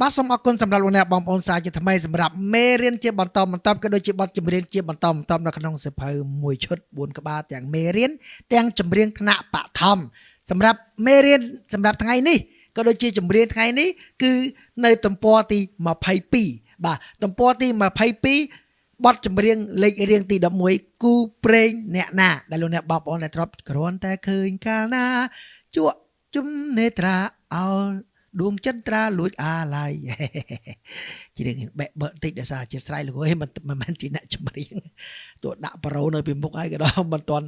บ้านสมอกุลสำหรับวันนี้บางปอนสายจะทำไมสำหรับเมเรียนเจ็บบอลตอมก็โดยเจ็บบอลจำเรียนเจ็บบอลตอมในขนมเสพมวยชุดบุญกบ้าแต่งเมเรียนแต่งจำเรียนคณะปะทอมสำหรับเมเรียนสำหรับทั้งไงนี่ก็โดยเจ็บจำเรียนทั้งไงนี้คือในตัมปอตีมาไพ่ปีบ่าตัมปอตีมาไพ่ปีบอลจำเรียงเล็กเรียงตีดอกมวยกูเปรย์เนี่ยนาได้ลงเนี่ยบอลในทรอปกรอนแต่เคยกานาจั่วจุ่มเนตราเอาดวงจันทราลุยอะไรจีเรื่องแบะเบิดติดเดซ่าเจสไรหรือว่าให้มันจีน่าจำเรียงตัวด่าปะเราเนยเป็นพวกไอ้กันมันตอน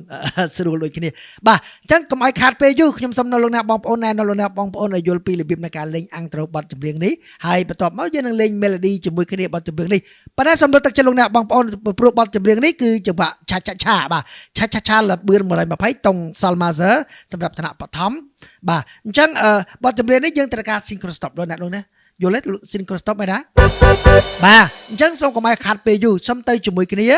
สรุปเลยกันนี่บ่าจังกำไอขาดไปยุ่ยำซ้ำนรกนาบองปอนแนนรกนาบองปอนอายุปีหรือบิบในการเล่นอังตรบัตจำเรียงนี้ให้ประตอบมายังเล่นเมโลดี้จมูกกันนี่บัตจำเรียงนี้ปัญหาสำหรับตักจะลงนาบองปอนโปรบัตจำเรียงนี้คือจังหวะชาบ่าชาละเบือนอะไรมาไพ่ตรงซาลมาเซอร์สำหรับธนาปฐมบ่าจังบัตจำเรียงนี้ยังตระการซิงโครสต็อปด้วยนะรู้นะโยเล็ตซิงโครสต็อปไหมนะบ่าจังส่งกำไอขาดไปอยู่ซ้ำเตยจมูกกันนี่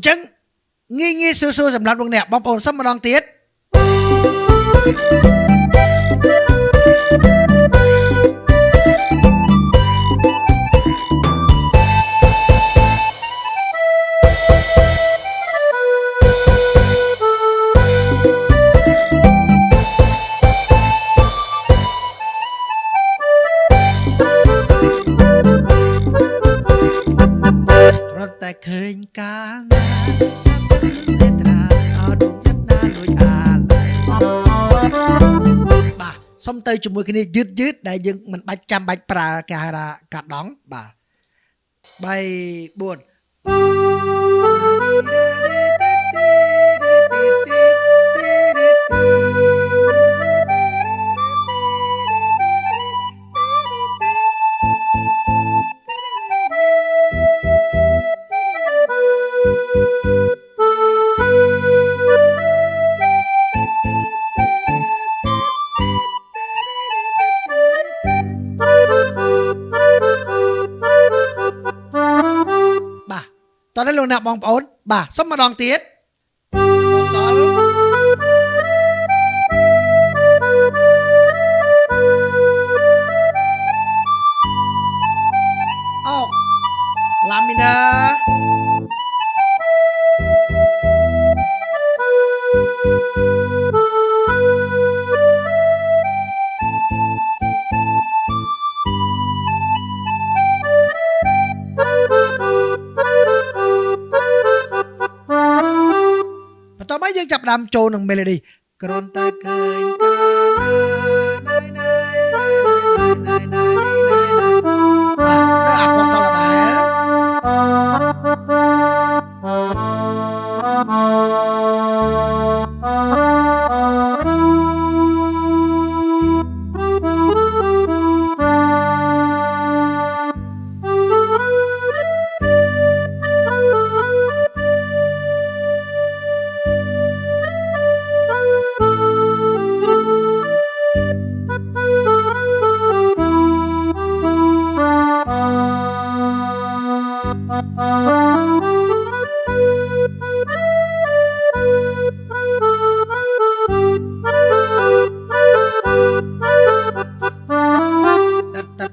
จังงี้สู้ๆสำหรับวงเนี่ยบางปอนซ้ำมาลองเตี้ยแต่เคยการเนตราเอาดวงจันทราลุยอะไรบ่าส้มเตยจมูกกันนี่ยืดได้ยังมันใบจำใบปลากาดากาดดองบ่าใบบุญตอนนั้นลงหนักมองปอนบ่าซ้ำมาดองเตี้ยสอนออกลามินาต่อมายังจับดำโจหนึ่งเมโลดี้กรอนตาเกยกานาเนื้ออักวาสลาด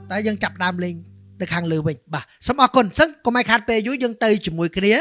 แต่ยังจับดำเลยแต่ข้างเรือไปบ่าสมอคนซึ่งก็ไม่ขาดไปยุ่ยยังเตยจมูกกันนี้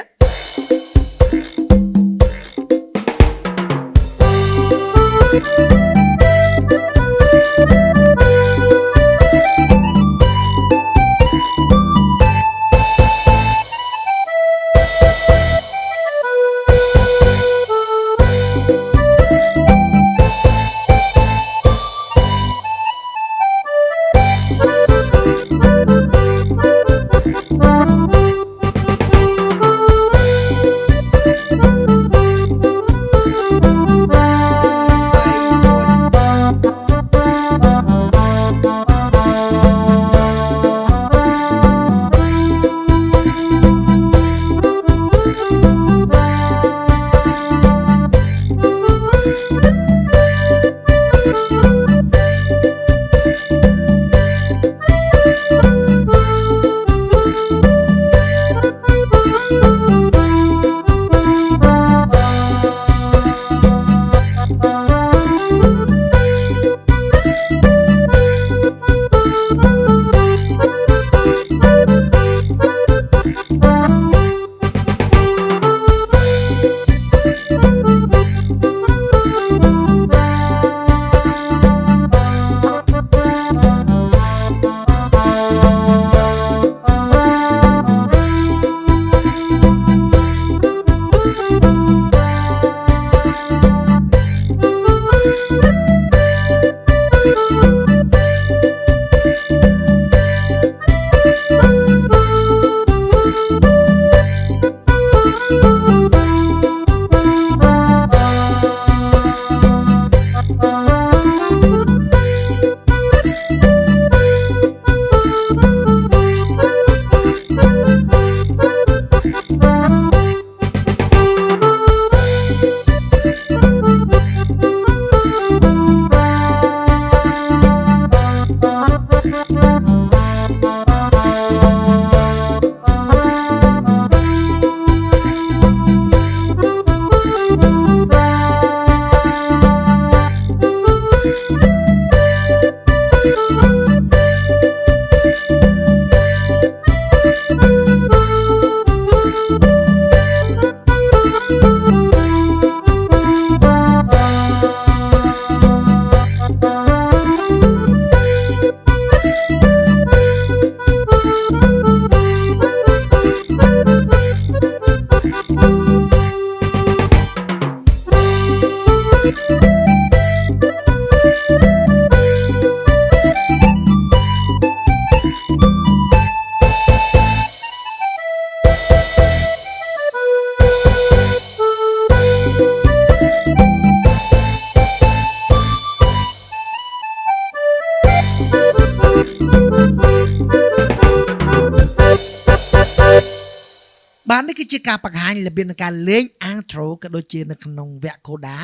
បាននេះគឺជាការបង្ហាញរបៀបនៃការលេង intro ក៏ដូចជានៅក្នុងវគ្គ coda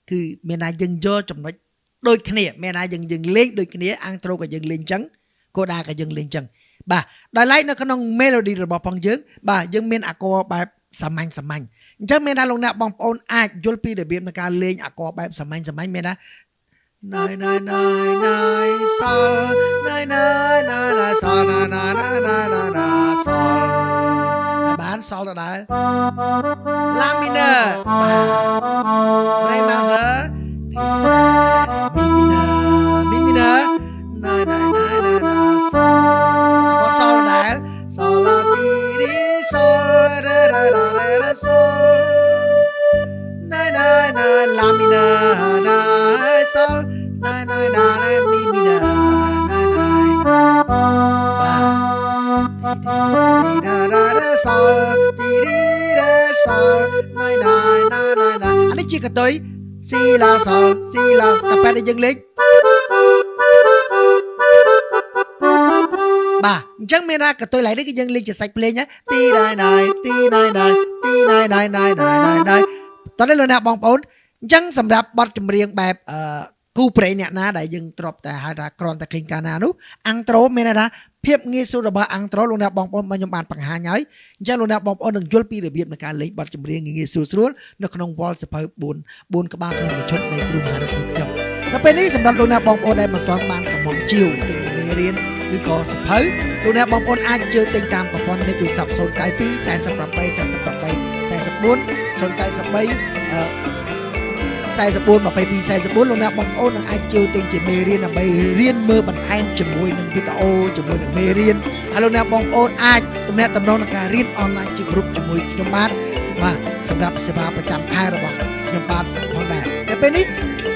គឺមានថាយើងយកចំណុចដូចគ្នាមានថាយើងលេងដូចគ្នា intro ក៏យើងលេងអញ្ចឹង coda ក៏យើងលេងអញ្ចឹងបាទដោយឡែកនៅក្នុង melody របស់ផងយើងបាទយើងមានអាគ័របែបសាមញ្ញអញ្ចឹងមានថាលោកអ្នកបងប្អូនអាចយល់ពីរបៀបនៃការលេងអាគ័របែបសាមញ្ញមានថាណៃណៃណៃណៃសល់ណៃណៃណៃណៃសល់ណៃណៃណៃណៃណៃសល់បានសល់ដដែល La minor ហើយមកសើ Mi minor ណៃណៃណៃណៃណៃសល់សល់ដដែលសល់ឡាទីរីសល់រ៉ារ៉ារ៉ារ៉ាសល់ណៃណៃណៃ La minor ណៃសល់ណៃណៃណៃ Mi minor ណៃណៃណៃបាទសល់ទីរីរ៉ាសល់ណៃណៃណៃណៃអានេះជាកតុយស៊ីឡាសល់ស៊ីឡាតែពេលដែលយើងលេងបាទអញ្ចឹងមានថាកតុយឡៃនេះគឺយើងលេងជាសាច់ភ្លេងទីណៃណៃទីណៃណៃទីណៃណៃណៃណៃណៃតោះនេះលោកអ្នកបងប្អូនអញ្ចឹងសម្រាប់បទចម្រៀងបែបគូប្រេងអ្នកណាដែលយើងទ្របតែហៅថាគ្រាន់តែឃើញកាលណានោះអាំងត្រូមានន័យថាភាពងាយស្រួលរបស់អាំងត្រូលោកអ្នកបងប្អូនខ្ញុំបានបង្ហាញហើយអញ្ចឹងលោកអ្នកបងប្អូននឹងយល់ពីរបៀបនៃការលេងបទចម្រៀងងាយស្រួលនៅក្នុងវល់សភៅ4ក្បាលក្នុងមួយឈុតនៃគ្រូមហារដ្ឋខ្ញុំនៅពេលនេះសម្រាប់លោកអ្នកបងប្អូនដែលមិនទាន់បានកំងជាវទិញមេរៀនឬក៏សភៅលោកអ្នកបងប្អូនអាចជើញទិញតាមប្រព័ន្ធលេខទូរស័ព្ទ092 48 44 093 22 44លោកអ្នកបងប្អូននឹងអាចចូលទិញជាមេរៀនដើម្បីរៀនមើលបន្ថែមជាមួយនឹងវីដេអូជាមួយនឹងមេរៀនហើយលោកអ្នកបងប្អូនអាចទំនាក់ទំនងនឹងការរៀនអនឡាញជាក្រុមជាមួយខ្ញុំបាទសម្រាប់សេវាប្រចាំខែរបស់ខ្ញុំបាទផងដែរតែពេលនេះ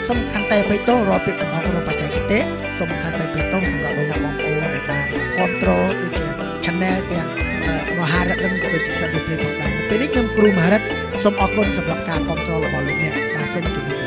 សូមខាន់តែបេតូរាល់ពាក្យកំហុសរបស់បច្ចេកទេសសូមខាន់តែបេតូសម្រាប់លោកអ្នកបងប្អូនដែលបានគ្រប់គ្រងដូចជា channel ទាំងមហារដ្ឋនឹងក៏ដូចជាសិទ្ធិភាពផងដែរពេលនេះខ្ញុំគ្រូមហារដ្ឋសូមអរគុណសម្រាប់ការគ្រប់គ្រងរបស់លោកអ្នកបាទសូមជម្រាប